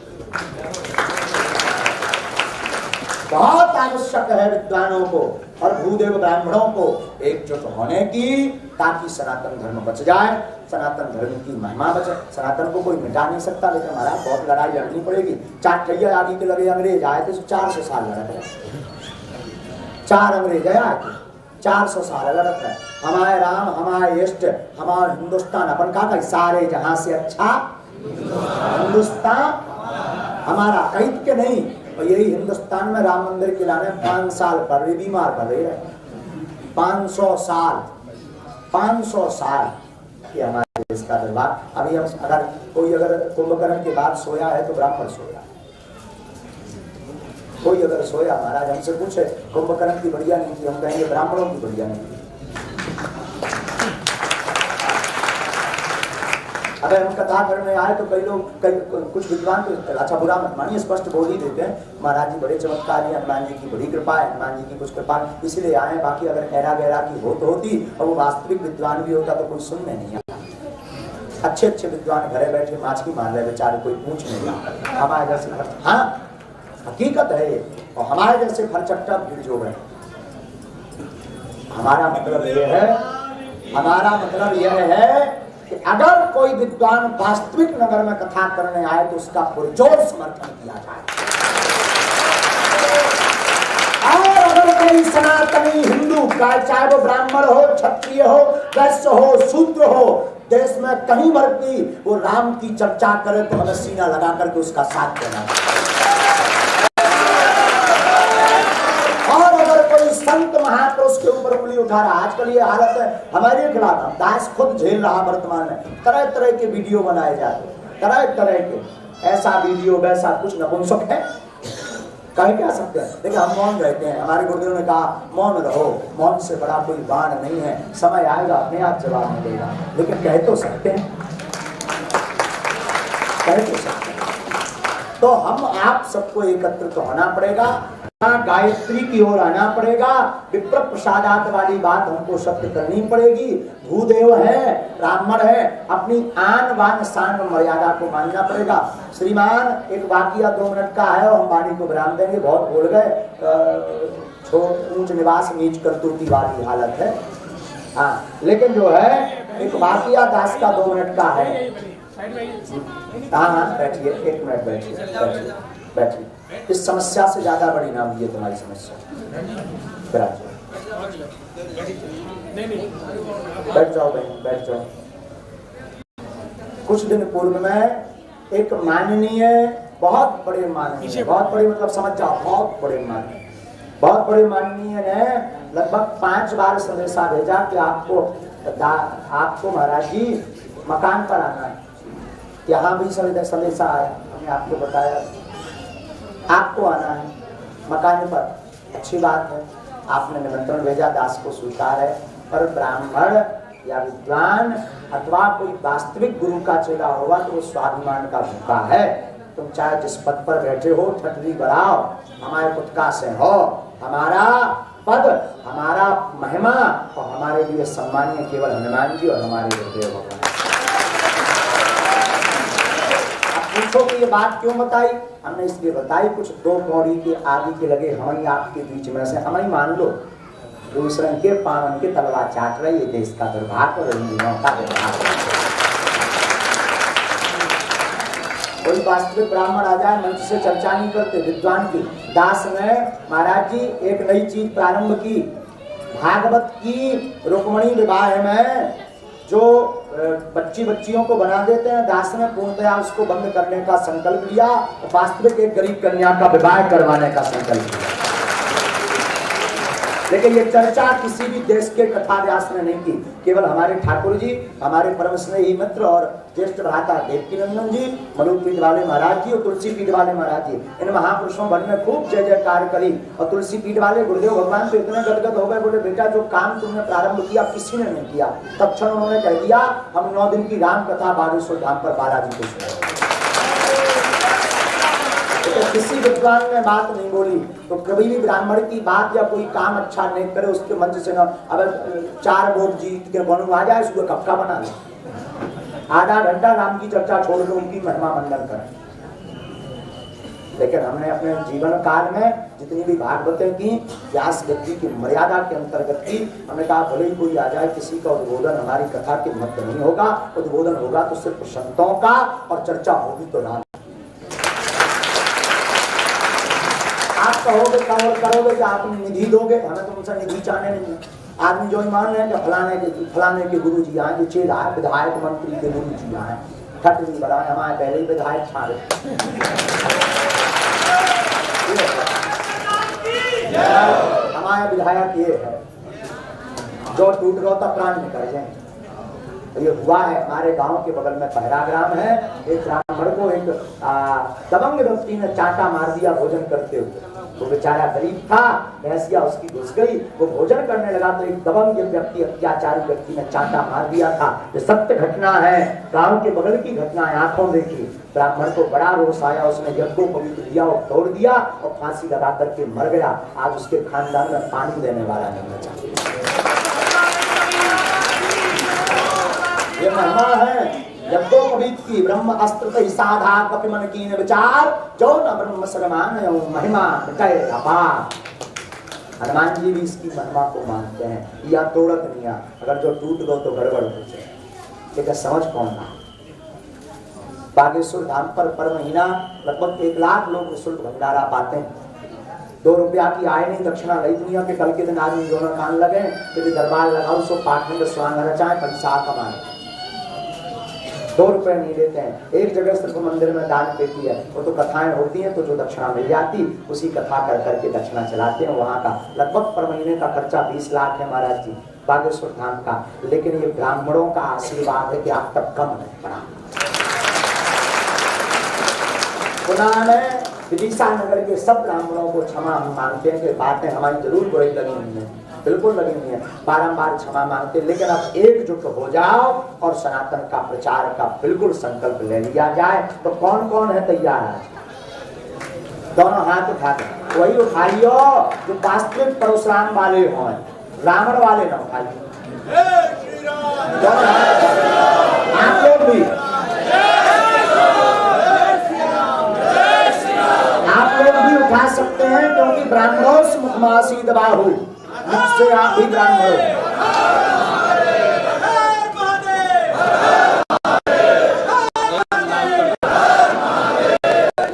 बहुत आवश्यक है विद्वानों को और भूदेव ब्राह्मणों को एकजुट होने की, ताकि सनातन धर्म बच जाए, सनातन धर्म की महिमा बचे। सनातन को कोई मिटा नहीं सकता, लेकिन हमारा बहुत लड़ाई लड़नी पड़ेगी। 4 ठैया आगे के लगे अंग्रेज आए थे, 400 साल लड़त है, 4 अंग्रेज आए थे, 400 साल लड़त है। हमारे राम, हमारे इष्ट, हमारा हिंदुस्तान अपन का सारे जहां से अच्छा हिंदुस्तान हमारा, कहीं के नहीं। और यही हिंदुस्तान में राम मंदिर के लाने 5 साल पर भी बीमार पड़ रही है। 500 साल ये हमारे देश का दरबार। अभी हम अगर कोई कुंभकर्ण के बाद सोया है तो ब्राह्मण सोया, कोई अगर सोया, महाराज हमसे पूछे कुंभकर्ण की बढ़िया नहीं थी, हम कहेंगे ब्राह्मणों की बढ़िया नहीं थी। अगर हम कथा करने आए तो कई कुछ विद्वान तो अच्छा बुरा मत मानिए, स्पष्ट बोल ही देते हैं महाराज जी बड़े चमत्कारी, हनुमान जी की बड़ी कृपा है, हनुमान जी की कुछ कृपा इसलिए आए, बाकी अगर ऐरा गहरा की हो तो होती और वो वास्तविक विद्वान भी होता तो कोई सुनने नहीं आता। अच्छे अच्छे विद्वान घरे बैठे माछी मार रहे बेचारे, कोई पूछ नहीं रहा। हमारे जैसे हाँ हकीकत है ये, और हमारे जैसे फरचट्टा भीड़ जो है। हमारा मतलब यह है कि अगर कोई विद्वान वास्तविक नगर में कथा करने आए तो उसका पुरजोर समर्थन किया जाए। और अगर कोई सनातनी हिंदू का, चाहे वो ब्राह्मण हो, क्षत्रिय हो, वैश्य हो, शूद्र हो, देश में कहीं भर भी वो राम की चर्चा करे तो हमें सीना लगा करके उसका साथ देना। और अगर कोई संत महापुरुष के ऊपर उंगली उठा रहा, आजकल ये हालत है हमारे खिलाफ, दास खुद झेल रहा वर्तमान में, तरह तरह के वीडियो बनाए जाते हैं, तरह तरह के, ऐसा वीडियो वैसा, कुछ नपुंसक है, कहीं क्या सकते हैं। देखिए हम मौन रहते हैं, हमारे गुरुदेव ने कहा मौन रहो, मौन से बड़ा कोई बाण नहीं है, समय आएगा अपने आप जवाब मिलेगा, लेकिन कह तो सकते हैं, कह तो सकते हैं। तो हम आप सबको एकत्रित होना पड़ेगा, गायत्री की ओर आना पड़ेगा, विप्र प्रसादात वाली बात हमको सत्य करनी पड़ेगी। भूदेव है, ब्राह्मण है, अपनी आन बान शान मर्यादा को मानना पड़ेगा। श्रीमान एक वाकया 2 मिनट का है और हम वाणी को विराम देंगे, बहुत बोल गए। ऊंच निवास नीच करतूती वाली हालत है। हाँ लेकिन जो है एक वाकया दास का 2 मिनट का है। हाँ बैठिए, 1 मिनट बैठिए, बैठिए। इस समस्या से ज्यादा बड़ी ना हुई है तुम्हारी समस्या। बैठ जाओ बहन, बैठ जाओ। कुछ दिन पूर्व में एक माननीय, बहुत बड़े माननीय, बहुत बड़े मतलब समझ जाओ, बहुत बड़े माननीय ने लगभग 5 बार संदेशा भेजा कि आपको महाराज जी मकान पर आना है। यहाँ भी संदेशा आया, हमने आपको बताया आपको आना है मकान पर। अच्छी बात है, आपने निमंत्रण भेजा, दास को स्वीकार है, पर ब्राह्मण या विद्वान अथवा कोई वास्तविक गुरु का चेला होगा तो वो स्वाभिमान का भूखा है। तुम चाहे जिस पद पर बैठे हो ठटरी बढ़ाओ, हमारे पुटका से हो, हमारा पद, हमारा महिमा और हमारे लिए सम्मानीय केवल हनुमान जी और हमारे गुरुदेव भगवान। पूछो कि ये बात क्यों बताई? हमने इसलिए बताई, कुछ 2 कौड़ी के आदि के लगे हम ही आपके बीच में से, हम ही मान लो दूसरे के पावन के तलवार चाट रहे, ये देश का दुर्भाग्य और का दुर्भाग्य। कोई वास्तविक ब्राह्मण आ जाए, मंच से चर्चा नहीं करते विद्वान की। दास ने महाराज जी एक नई चीज प्रारंभ की, भागवत की रुक्मणी विवाह में जो बच्चियों को बना देते हैं, दास ने पूर्णतया उसको बंद करने का संकल्प लिया, वास्तविक एक गरीब कन्या का विवाह करवाने का संकल्प लिया। लेकिन ये चर्चा किसी भी देश के कथा व्यास ने नहीं की, केवल हमारे ठाकुर जी, हमारे परम स्नेही मित्र और ज्येष्ठ भ्राता देवकीनंदन जी, मनुपीठ वाले महाराज जी और तुलसी पीठ वाले महाराज जी, इन महापुरुषों वन में खूब जय जयकार करी। और तुलसी पीठ वाले गुरुदेव भगवान तो इतने गदगद हो गए, बोले बेटा जो काम तुमने प्रारंभ किया किसी ने नहीं किया। तत्क्षण उन्होंने कह दिया हम 9 दिन की राम कथा बागेश्वर धाम पर बालाजी को सुनाएंगे। तो किसी विद्वान ने बात नहीं बोली, तो कभी भी ब्राह्मण की बात या कोई काम अच्छा नहीं करे उसके मंच से ना, अब 4 वोट जीत के बनू आ जाए, उसको कक्का बना ले, आधा घंटा राम की चर्चा छोड़ के उनकी महिमा मंडन करें। लेकिन हमने अपने जीवन काल में जितनी भी भागवतें की, व्यास गति की मर्यादा के अंतर्गत की, हमने कहा भले ही कोई आ जाए, किसी का उद्बोधन हमारी कथा के मध्य नहीं होगा, उद्बोधन होगा तो सिर्फ संतों का, और चर्चा होगी तो राम। आप कहोगे करोगे कि आप निधि दोगे, हमें तो उनसे निधि चाहने नहीं। आदमी जो मान रहे हैं फलाने के गुरु जी आए, चेला है, विधायक मंत्री के गुरु जी आए, ठट नहीं बड़ा हमारे पहले ही विधायक छाड़े। हमारे विधायक ये है जो टूट गया था प्राण निकल जाए। ये हुआ है हमारे गांव के बगल में पहरा ग्राम है, एक ब्राह्मण को एक दबंग व्यक्ति ने चांटा मार दिया भोजन करते हुए। वो बेचारा गरीब था, भैंसिया उसकी घुस गई, वो भोजन करने लगा तो एक दबंग व्यक्ति, अत्याचारी व्यक्ति ने चांटा मार दिया था। ये सत्य घटना है, गांव के बगल की घटना है, आंखों देखी। ब्राह्मण को बड़ा रोष आया, उसने यज्ञोपवीत लिया और तोड़ दिया और फांसी लगा करके मर गया। आज उसके खानदान में पानी देने वाला नहीं बचा। ये महिमा है यज्ञोपवीत की, ब्रह्म अस्त्र साधा कपिमन कीन विचार, जो न ब्रह्म सगमान महिमा मिटाए अपार। हनुमान जी भी इसकी महिमा को मानते हैं। या तोड़त नहीं, अगर जो टूट गो तो गड़बड़ हो जाए, लेकिन समझ कौन रहा। बागेश्वर धाम पर महीना लगभग 1 लाख लोग निःशुल्क भंडारा पाते हैं। 2 रुपया की आय नहीं, दक्षिणा रही दुनिया के। कल के दिन आदमी दोनों कान लगे, यदि दरबार लगाओ सो पाठ में स्वांग रचाए, पैसा कमाए, 2 रुपए नहीं लेते हैं। एक जगह सिर्फ मंदिर में दान देती है, वो तो कथाएं होती हैं, तो जो दक्षिणा मिल जाती उसी कथा कर करके दक्षिणा चलाते हैं। वहाँ का लगभग पर महीने का खर्चा 20 लाख है महाराज जी बागेश्वर धाम का। लेकिन ये ब्राह्मणों का आशीर्वाद है कि आप तक कम नहीं पड़ा। पुनः में विदिशा नगर के सब ब्राह्मणों को क्षमा हम मांगते हैं कि बातें हमारी जरूर बुरी लगी हुई है, बिल्कुल लगी हुई है, बारंबार क्षमा मांगते हैं। लेकिन अब एकजुट हो जाओ और सनातन का प्रचार का बिल्कुल संकल्प ले लिया जाए। तो कौन कौन है तैयार है? दोनों हाथ उठा कर वही उठाइयो जो वास्तविक परशुराम वाले हों, रावण वाले न उठाइए। आप लोग भी उठा सकते हैं, क्योंकि ब्राह्मणों से मुखमासीद बाहु, मुझसे आप भी ब्राह्मण।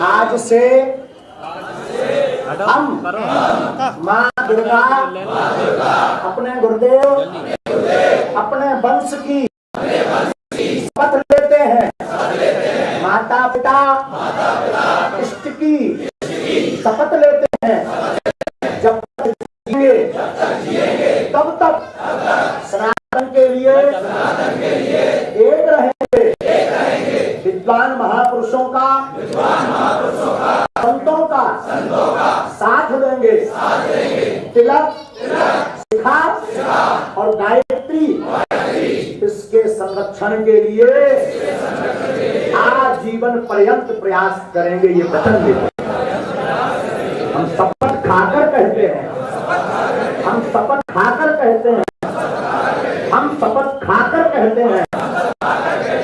आज से हम माँ दुर्गा अपने गुरुदेव अपने वंश की शपथ लेते हैं, माता पिता इष्ट की शपथ लेते हैं। जब तक जिएंगे तब तक सनातन के लिए एक रहेंगे। विद्वान महापुरुषों का संतों का साथ देंगे। तिलक शिखा और गायत्री इसके संरक्षण के लिए आजीवन पर्यंत प्रयास करेंगे, ये वचन देते। हम शपथ खाकर कहते हैं, हम शपथ खाकर कहते हैं, हम शपथ खाकर कहते हैं,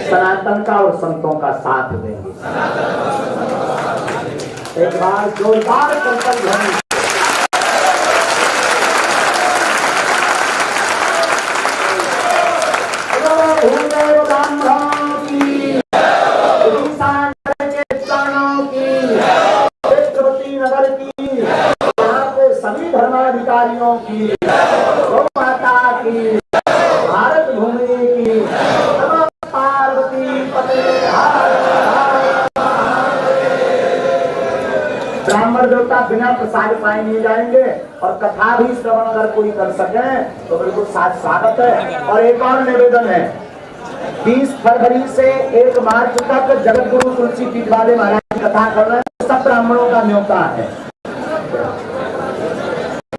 सनातन का और संतों का साथ देंगे। एक बार जोरदार संकल्प ध्वनि। सभी धर्माधिकारियों की, गौ माता की, भारत भूमि की, नमः पार्वती पते। ब्राह्मण देवता बिना प्रसाद पाए नहीं जाएंगे और कथा भी श्रवण अगर कोई कर सके तो बिल्कुल साथ स्वागत है। और एक और निवेदन है, 20 फरवरी से 1 मार्च तक जगत गुरु तुलसी पीठ वाले महाराज की कथा कर रहे हैं, सब ब्राह्मणों का न्योता है।